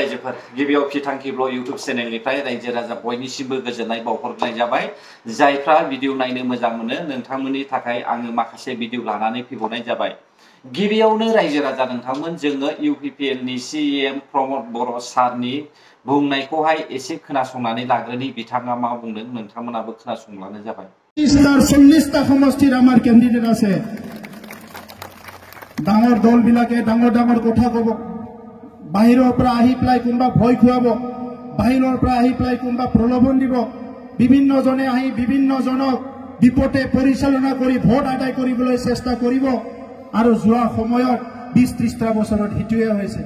रायजोफोर गिबियाव फिथांखि blog YouTube चेनेलनिफ्राय रायजो राजा बयनिसिमबो गोजोननाय बावहरनाय जाबाय। जायफ्रा भिडिअ नायनो मोजां मोनो नोंथांमोननि थाखाय आङो माखासे भिडिअ लानानै फैबावनाय जाबाय। गिबियावनो रायजो राजा नोंथांमोन जोङो इउपिपिएल नि सिएम प्रमद बर' सारनि बुंनायखौहाय एसे खोनासंनानै लाग्रोनि बिथाङा मा बुंदों नोंथांमोनाबो खोनासंलानो जाबाय। 40টা সমষ্টিৰ আমাৰ কেণ্ডিডেট আছে। ডাঙৰ দল বিলাকে ডাঙৰ ডাঙৰ কথা কব, বাহিৰৰ পৰা আহি পেলাই কোনবা ভয় খুৱাব, বাহিৰৰ পৰা আহি পেলাই কোনবা প্ৰলোভন দিব, বিভিন্ন জনে আহি বিভিন্ন জনক বিপদে পৰিচালনা কৰি ভোট আদায় কৰিবলৈ চেষ্টা কৰিব। আৰু যোৱা সময়ত 20-30টা বছৰত হিটুৱে হৈছে।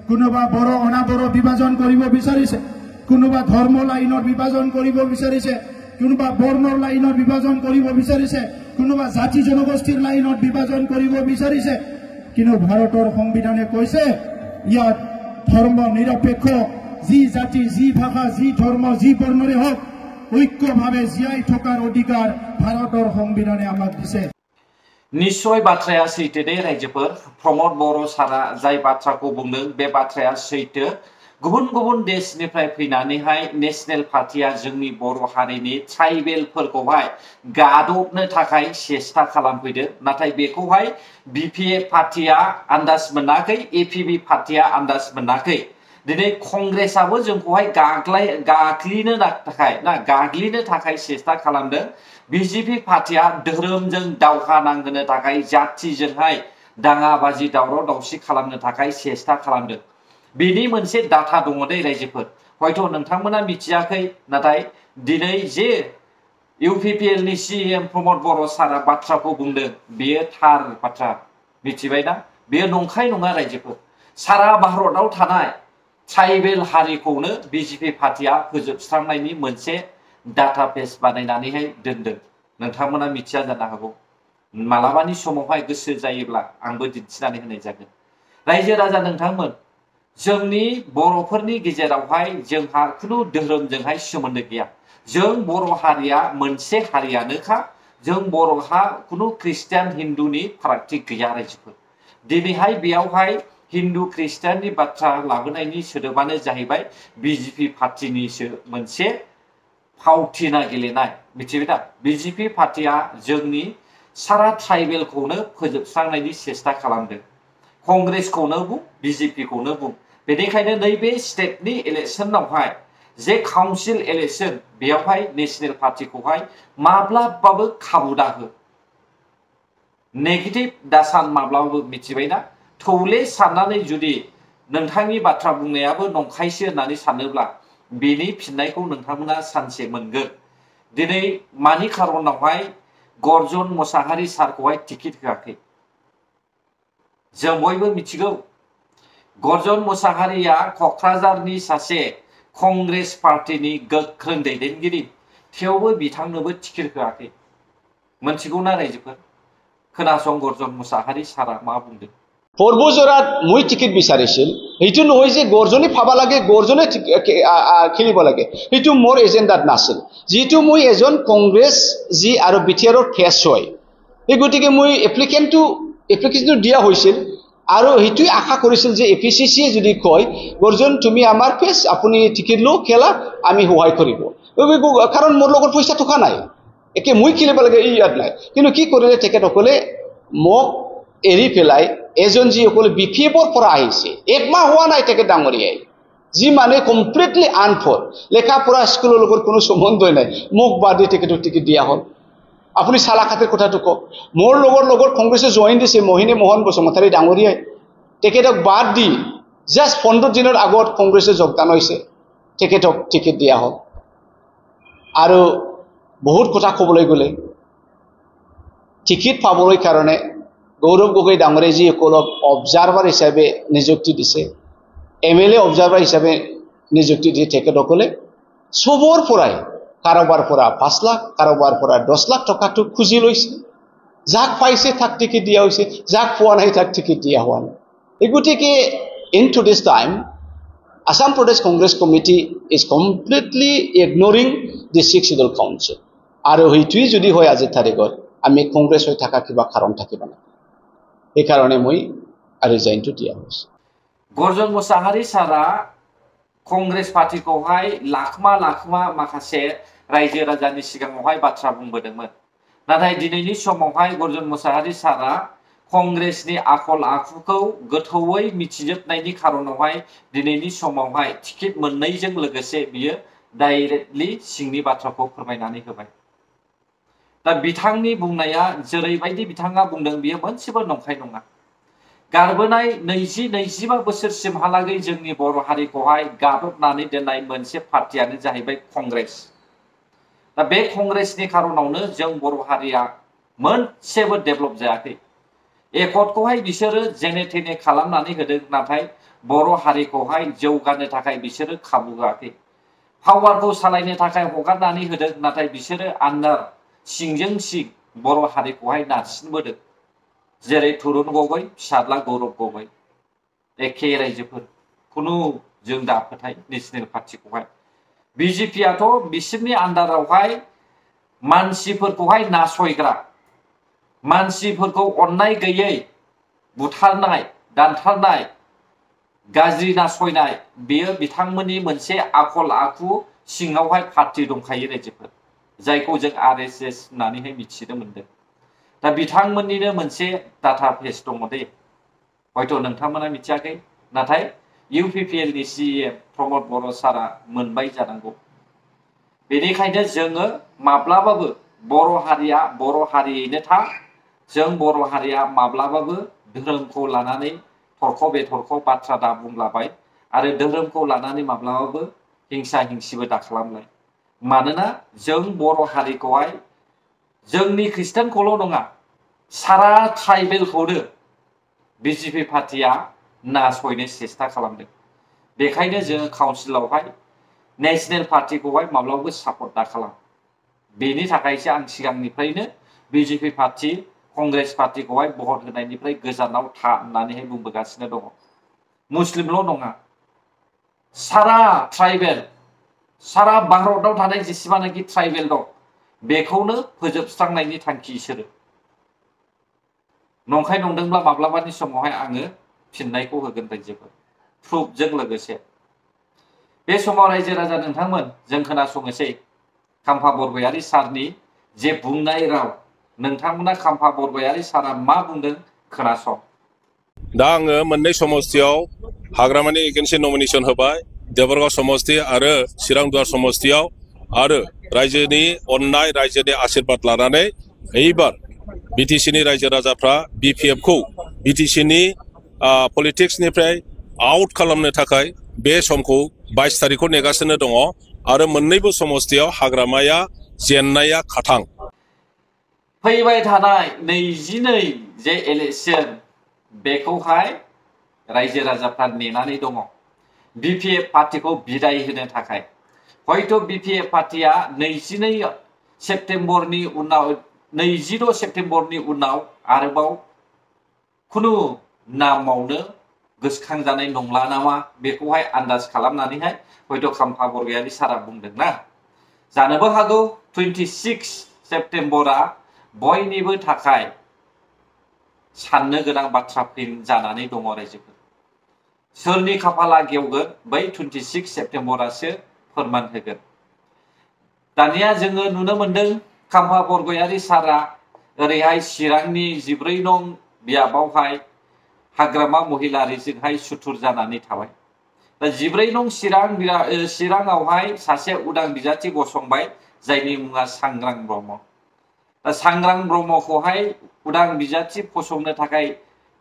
কোনোবা বড় অনাবড় বিভাজন কৰিব বিচাৰিছে, কোনোবা ধৰ্ম লাইনৰ বিভাজন কৰিব বিচাৰিছে, কোনোবা বৰ্ণৰ লাইনৰ বিভাজন কৰিব বিচাৰিছে, কোনোবা জাতি জনগোষ্ঠীৰ লাইনত বিভাজন কৰিব বিচাৰিছে। কিন্তু ভাৰতৰ সংবিধানে কৈছে ইয়াত ধৰ্ম নিৰপেক্ষ, যি জাতি, যি ভাষা, যি ধৰ্ম, যি বৰ্ণৰে হওক ঐক্যভাৱে জীয়াই থকাৰ অধিকাৰ ভাৰতৰ সংবিধানে আমাক দিছে। निश्चय बाथ्राया सैथो दे रायजोफोर। प्रमद बर' सारा जाय बाथ्राखौ बुंदों बे बाथ्राया सैथो। गुबुन गुबुन देशनिफ्राय फैनानैहाय नेशनेल पार्टिया जोंनि बर' हारिनि ट्राइबेलफोरखौहाय गादबनो थाखाय सेस्था खालामफैदों। नाथाय बेखौहाय बिपिएफ पार्टिया आन्दाज मोनाखै, एपिबि पार्टिया आन्दाज मोनाखै। दिनै कंग्रेसआबो जोंखौहाय गाग्लिनो थाखाय सेस्था खालामदों। बिजेपि पार्टिया धोरोमजों दावहा नांहोनो थाखाय जातिजोंहाय दाङाबाजि दावराव दावसि खालामनो थाखाय सेस्था खालामदों। बेनि मोनसे डाटा दङ दे रायजोफोर, हयथ' नोंथांमोना मिथियाखै, नाथाय दिनै जे इउपिपिएल नि सिएम प्रमद बर' सारा बाथ्राखौ बुंदों बेयो थार बाथ्रा, मिथिबायना? बेयो नंखाय नङा रायजोफोर। सारा भारतआव थानाय ट्राइबेल हारिखौनो बिजेपि पार्टिया फोजोबस्रांनायनि मोनसे डाटा बेस बानायनानैहाय दोनदों। नोंथांमोना मिथिया जानो हागौ। मालाबानि समावहाय गोसो जायोब्ला आंबो दिन्थिनानै होनाय जागोन। रायजो राजा नोंथांमोन, जोंनि बर'फोरनि गेजेरावहाय जोंहा खुनु धोरोमजोंहाय सोमोन्दो गैया। जों बर' हारिया मोनसे हारियानोखा। जों बर'हा खुनु ख्रिस्टियान हिन्दुनि फारागथि गैया रायजोफोर। दिनैहाय बेयावहाय हिन्दु ख्रिस्टियाननि बाथ्रा लाबोनायनि सोदोबानो जाहैबाय बिजेपि पार्टिनिसो मोनसे फावथिना गेलेनाय, मिथिबाय दा? बिजेपि पार्टिया जोंनि सारा ट्राइबेलखौनो फोजोबस्रांनायनि सेस्था खालामदों। कंग्रेसखौनो बुं, बिजेपिखौनो बुं। बेनिखायनो नैबे स्टेटनि इलेक्शनावहाय जे काउन्सिल इलेक्शन बेयावहाय नेशनेल पार्टिखौहाय माब्लाबाबो खाबु दाहो, नेगेटिभ दासान माब्लाबाबो, मिथिबायना? थौले साननानै जुदि नोंथांनि बाथ्रा बुंनायाबो नंखायसो होननानै सानोब्ला बेनि फिननायखौ नोंथांमोना सानसे मोनगोन। दिनै मानि खारनावहाय गर्जन मोसाहारि सारखौहाय टिकेट होआखै जों बयबो मिथिगौ। गर्जन मोसाहारिया क'क्राझारनि सासे कंग्रेस पार्टिनि गोख्रों दैदेनगिरि, थेवबो बिथांनोबो टिकेट होआखै। मोनथिगौना रायजोफोर? खोनासं गर्जन मोसाहारि सारा मा बुंदों। সৰ্বজোৰাত মই টিকেট বিচাৰিছিল, সেইটো নহয় যে গৰ্জনে পাবা লাগে, গৰ্জনে খেলিব লাগে, সেইটো মোৰ এজেণ্ডাত নাছিল। যিটো মই এজন কংগ্ৰেছ যি আৰু বিটিআৰৰ ফেচ হয়, এই গতিকে মই এপ্লিকেশ্যনটো দিয়া হৈছিল আৰু সেইটোৱে আশা কৰিছিল যে এপিচিচিয়ে যদি কয় গৰ্জন তুমি আমাৰ ফেচ, আপুনি টিকেট লও, খেলা, আমি সহায় কৰিব। কাৰণ মোৰ লগত পইচা থকা নাই, একে মই খেলিব লাগে ইয়াত নাই। কিন্তু কি কৰিলে তেখেতসকলে মোক এৰি পেলাই এজন যিসকলে বিপিএফৰ পৰা আহিছে, একমাহ হোৱা নাই তেখেত ডাঙৰীয়াই, যি মানে কমপ্লিটলি আনফৰ, লেখা পঢ়া স্কুলৰ লগত কোনো সম্বন্ধই নাই, মোক বাদ দি তেখেতক টিকেট দিয়া হ'ল। আপুনি চালাখাতিৰ কথাটো কওক। মোৰ লগত কংগ্ৰেছে জইন দিছে মোহিনী মোহন বসুমতাৰী ডাঙৰীয়াই, তেখেতক বাদ দি জাষ্ট 15 দিনৰ আগত কংগ্ৰেছে যোগদান হৈছে, তেখেতক টিকেট দিয়া হ'ল। আৰু বহুত কথা ক'বলৈ গ'লে টিকেট পাবলৈ কাৰণে গৌৰৱ গগৈ ডাঙৰীয়াই যিসকলক অবজাৰ্ভাৰ হিচাপে নিযুক্তি দিছে, MLA অবজাৰ্ভাৰ হিচাপে নিযুক্তি দিয়ে, তেখেতসকলে চবৰ পৰাই কাৰোবাৰ পৰা 5 লাখ, কাৰোবাৰ পৰা 10 লাখ টকাটো খুজি লৈছে। যাক পাইছে তাক টিকেট দিয়া হৈছে, যাক পোৱা নাই তাক টিকেট দিয়া হোৱা নাই। এই গতিকে ইন টু দিছ time Assam Pradesh Congress Committee is completely ignoring the 6th Schedule Council. আৰু সেইটোৱেই যদি হয় আজিৰ তাৰিখত আমি কংগ্ৰেছ হৈ থকা কিবা কাৰণ থাকিব না, এই কাৰণে মই ৰিজাইনটো দিয়া হৈছে। गर्जन मोसाहारि सारा कंग्रेस पार्टीखौहाय लाखमा लाखमा माखासे रायजो राजानि सिगाङावहाय बाथ्रा बुंबोदोंमोन नाथाय दिनैनि समावहाय गर्जन मुसाहारि सारा कंग्रेसनि आखल आखुखौ गोथौयै मिथिजोबनायनि खारनावहाय दिनैनि समावहाय टिकेट मोननायजों लोगोसे बियो डाइरेक्टलि सिंनि बाथ्राखौ फोरमायनानै होबाय दा बिथांनि बुंनाया जेरैबायदि बिथाङा बुंदों बियो मोनसेबो नंखाय नङा गारबोनाय 20-25 बोसोरसिमहालागै जोंनि बर' हारिखौहाय गादबनानै दोननाय मोनसे पार्टियानो जाहैबाय कंग्रेस दा बे कंग्रेसनि खारनावनो जों बर' हारिया मोनसेबो डेभेलप जायाखै एकर्डखौहाय बिसोरो जेने थेने खालामनानै होदों नाथाय बर' हारिखौहाय जौगानो थाखाय बिसोरो खाबु होआखै पावारखौ सालायनो थाखाय हगारनानै होदों नाथाय बिसोरो आन्दार सिंजों सिं बर' हारिखौहाय नारसिनबोदों जेरै तरुन गगৈ फिसाज्ला गौरब गगৈ एखे रायजोफोर खुनु जों दा फोथाय नेशनेल पार्टीखौहाय बिजेपियाथ' बिसोरनि आन्दारावहाय मानसिफोरखौहाय नासयग्रा मानसिफोरखौ अननाय गैयै बुथारनाय दानथारनाय गाज्रि नासयनाय बेयो बिथांमोननि मोनसे आखल आखु सिङावहाय पार्टी दंखायो रायजोफोर जायखौ जों आरएसएस होननानैहाय मिथिनो मोनदों दा बिथांमोननिनो मोनसे डाटा बेस दङ दे हयथ' नोंथांमोना मिथियाखै नाथाय इउपिपिएल नि सीएम प्रमद बर' सारा मोनबाय जानांगौ बेनिखायनो जोङो माब्लाबाबो बर' हारिया बर' हारियैनो था जों बर' हारिया माब्लाबाबो धोरोमखौ लानानै थरख' बेथरख' बाथ्रा दा बुंलाबाय आरो धोरोमखौ लानानै माब्लाबाबो हिंसा हिंसिबो दा खालामलाय मानोना जों बर' हारिखौहाय जोंनि ख्रिस्टानखौल' नङा सारा ट्राइबेलखौनो बिजेपि पार्टीया नासयनो सेस्था खालामदों बेखायनो जों काउन्सिलावहाय नेशनेल पार्टीखौहाय माब्लाबाबो सापर्ट दा खालाम बेनि थाखायसो आं सिगांनिफ्रायनो बिजेपि पार्टी कंग्रेस पार्टीखौहाय भट होनायनिफ्राय गोजानाव था होननानैहाय बुंबोगासिनो दङ मुस्लिमल' नङा सारा ट्राइबेल सारा भारतआव थानाय जेसेबांनाखि ट्राइबेल दं बेखौनो फोजोबस्रांनायनि थांखि इसोरो नंखाय नंदोंब्ला माब्लाबानि समावहाय आङो फिननायखौ होगोन रायजोफोर प्रुफजों लोगोसे बे समाव रायजो राजा नोंथांमोन जों खोनासंनोसै खाम्फा बरगयारी सारनि जे बुंनाय राव नोंथांमोना खाम्फा बरगयारी सारा मा बुंदों खोनासं दा आङो मोननै समस्तियाव हाग्रामानि एगेन्सि नमिनेशन होबाय देबरगाव समस्ति आरो चिरांदुवार समस्तियाव आरो रायजोनि अननाय रायजोनि आशीर्बाद लानानै एबार बिटिसिनि रायजो राजाफ्रा बिपिएफखौ बिटिसिनि पलिटिक्सनिफ्राय आउट खालामनो थाखाय बे समखौ 22 तारिखखौ नेगासिनो दङ आरो मोननैबो समस्तियाव हाग्रामाया जेननाया खाथां फैबाय थानाय 22 जे इलेक्शन बेखौहाय रायजो राजाफ्रा नेनानै दङ बिपिएफ पार्टीखौ बिदाय होनो थाखाय हयथ' बिपिएफ पार्टीया 22 सेप्तेम्बरनि उनाव 22 सेप्तेम्बरनि उनाव आरोबाव खुनु नामावनो गोसोखांजानाय नंला नामा बेखौहाय आन्दाज खालामनानैहाय हयथ' खाम्फा बरगयारी सारा बुंदोंना जानोबो हागौ 26 सेप्तेम्बरा बयनिबो थाखाय साननो गोनां बाथ्रा जानानै दङ रायजोफोर सोरनि खाफाला गेवगोन बै 26 सेप्तेम्बरासो फोरमान होगोन दानिया जोङो नुनो मोनदों खाम्फा बरगयारी सारा ओरैहाय चिरांनि 14 नं बियाबावहाय हाग्रामा महिलारिजोंहाय सुथुर जानानै थाबाय दा 14 नं चिराङावहाय सासे उदां बिजाथि गसंबाय जायनि मुङा सांग्रां ब्रह्म दा सांग्रां ब्रह्मखौहाय उदां बिजाथि फसंनो थाखाय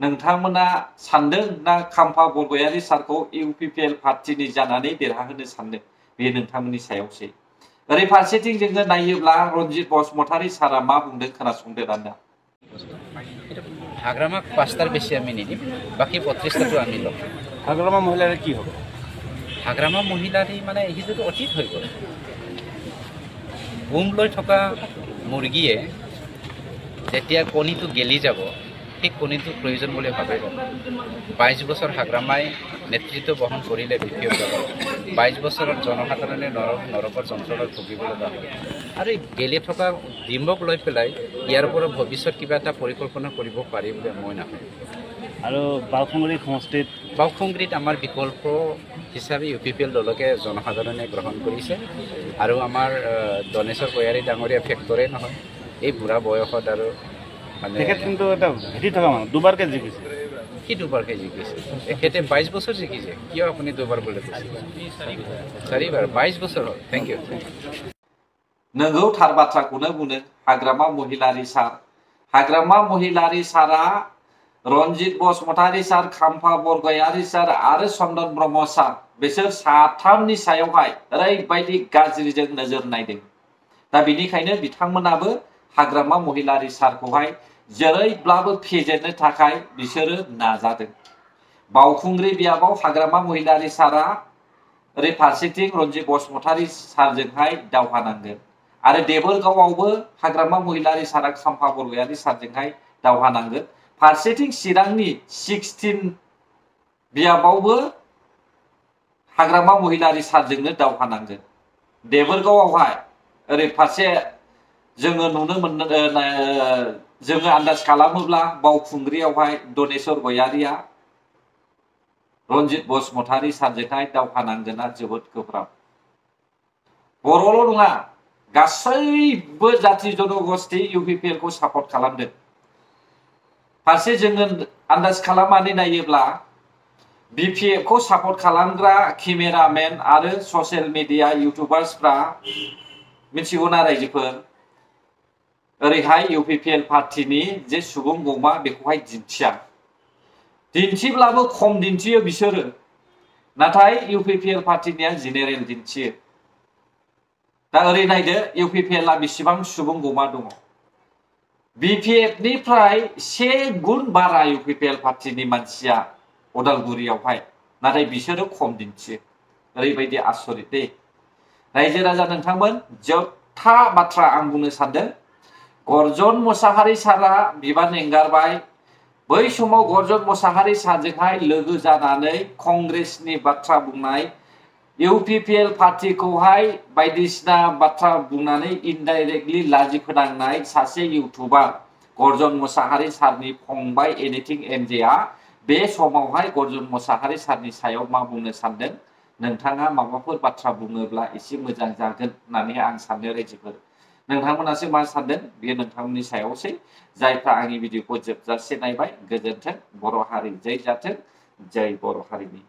नोंथांमोना सानदों ना खाम्फा बरगयारी सारखौ इउपिपिएल पार्टीनि जानानै देरहाहोनो सानदों बे नोंथांमोननि सायावसै ओरै फारसेथिं जोङो नायोब्ला रनजित बसुमतारी सारा मा बुंदों खोनासंदो दाना हाग्रामा 5টার বেশি আমি নিদিম বাকি 35টাটো আমি লম হাগ্রামা মহিলার কি হবে হাগ্রামা মহিলাৰী মানে হিজুটো অতীত হৈ গ'ল বুম লৈ থকা মুৰ্গীয়ে যেতিয়া কণীটো গেলি যাব ঠিক কণীটো প্ৰয়োজন বুলি ভাবে 22 বছৰ হাগ্ৰামাই নেতৃত্ব বহন কৰিলে বিপিএফ দলৰ 22 বছৰত জনসাধাৰণে নৰকৰ যন্ত্ৰণাত ভুগিব লগা হয় আৰু গেলি থকা ডিম্বক লৈ পেলাই ইয়াৰ পৰা ভৱিষ্যত কিবা এটা পৰিকল্পনা কৰিব পাৰি বুলি মই নাভাবোঁ। আৰু বাওখুংগ্ৰীত আমাৰ বিকল্প হিচাপে UPPL দলকে জনসাধাৰণে গ্ৰহণ কৰিছে আৰু আমাৰ দনেশ্বৰ গয়াৰী ডাঙৰীয়া ফেক্টৰে নহয় এই বুঢ়া বয়সত আৰু মানে কিন্তু এটা ভেটি থকা মানুহ দুবাৰকে জিকিছে কি দুবাৰকে জিকিছে এখেতে 22 বছৰ জিকিছে কিয় আপুনি দুবাৰ বুলি কৈছে 4বাৰ 22 বছৰ হ'ল থেংক ইউ नोंगौ थार बाथ्राखौनो बुंदों हाग्रामा महिलारी सारा रन्जित बसुमतारी सार खाम्फा बरगयारी सार आरो चन्दन ब्रह्म सार बिसोर साथामनि सायावहाय ओरैबायदि गाज्रिजों नोजोर नायदों दा बेनिखायनो बिथांमोनाबो हाग्रामा महिलारी सारखौहाय जेरैब्लाबो फेजेननो थाखाय बिसोरो नाजादों बावखुंग्रि बियाबाव हाग्रामा महिलारी सारा ओरै फारसेथिं रन्जित बसुमतारी सारजोंहाय दावहा नांगोन आरो देबोरगावआवबो हाग्रामा महिलारी सारा खाम्फा बरगयारी सारजोंहाय दावहा नांगोन फारसेथिं चिरांनि 16 बियाबावबो हाग्रामा महिलारी सारजोंनो दावहा नांगोन देबोरगावआवहाय ओरै फारसे जोङो नुनो मोनो जोङो आन्दाज खालामोब्ला बावखुंग्रियावहाय दनेश्वर गयारिया रन्जित बसुमतारी सारजोंहाय दावहा नांगोना जोबोद गोब्राब बर'ल' नङा गासैबो जाति जनगोष्ठी UPPL खौ सापर्ट खालामदों फारसे जोङो आन्दाज खालामनानै नायोब्ला BPF खौ सापर्ट खालामग्रा केमेरामेन आरो ससियेल मिडिया इउटुबार्सफ्रा मिथिगौना रायजोफोर ओरैहाय UPPL पार्टीनि जे सुबुं गौमा बेखौहाय दिन्थिब्लाबो खम दिन्थियो बिसोरो नाथाय UPPL पार्टीनिया जेनेरेल दिन्थियो दा ओरै नायदो UPPL आ बेसेबां सुबुं गौमा दङ BPF निफ्राय 1 गुन बारा UPPL पार्टीनि मानसिया उदालगुरियावहाय नाथाय बिसोरो खम दिन्थियो ओरैबायदि आसरित दे रायजो राजा नोंथांमोन जोबथा बाथ्रा आं बुंनो सानदों गर्जन मोसाहारी सारा बिबान एंगारबाय बै समाव गर्जन मोसाहारी सारजोंहाय लोगो जानानै कंग्रेसनि बाथ्रा बुंनाय UPPL पार्टीखौहाय बायदिसिना बाथ्रा बुंनानै इनडाइरेक्टलि लाजि फोनांनाय सासे इउटुबार गर्जन मोसाहारी सारनि फंबाय एनिथिं एनजेआ बे समावहाय गर्जन मोसाहारी सारनि सायाव मा बुंनो सानदों नोंथाङा माबाफोर बाथ्रा बुङोब्ला एसे मोजां जागोन होननानै आं सानो रायजोफोर नोंथांमोनासो मा सानदों बेयो नोंथांमोननि सायावसै जायफ्रा आंनि भिडिअखौ जोबजासे नायबाय गोजोन्थों बर' हारि जै जाथों जै बर' हारिनि